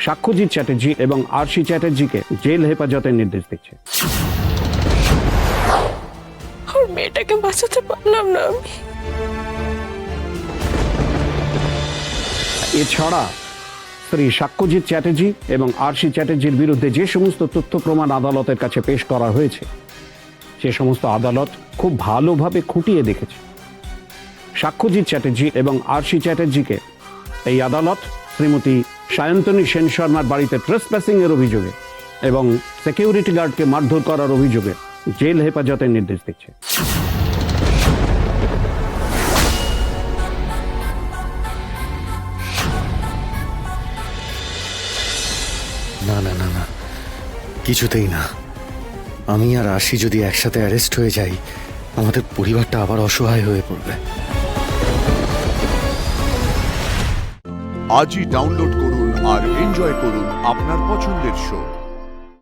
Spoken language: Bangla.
সাক্ষ্যজিৎ চ্যাটার্জি এবং আরশি চ্যাটার্জিকে জেল হেফাজতের নির্দেশ দিচ্ছে। ওর মেয়েটাকে বাঁচাতে পারলাম না আমি। এছাড়া শ্রী সাক্ষ্যজিৎ চ্যাটার্জি এবং আরশি চ্যাটার্জির বিরুদ্ধে যে সমস্ত তথ্য প্রমাণ আদালতের কাছে পেশ করা হয়েছে সে সমস্ত আদালত খুব ভালোভাবে খুঁটিয়ে দেখেছে। সাক্ষ্যজিৎ চ্যাটার্জি এবং আরশি চ্যাটার্জিকে এই আদালত শ্রীমতী সায়ন্তনী সেন শর্মার বাড়িতে ট্রেসপ্যাসিং এর অভিযোগে এবং সিকিউরিটি গার্ডকে মারধর করার অভিযোগে জেল হেফাজতের নির্দেশ দিচ্ছে। না না না না, কিছুতেই না। আমি আর আশি যদি একসাথে অ্যারেস্ট হয়ে যাই, আমাদের পরিবারটা আবার অসহায় হয়ে পড়বে। আজই ডাউনলোড করুন আর এনজয় করুন আপনার পছন্দের শো।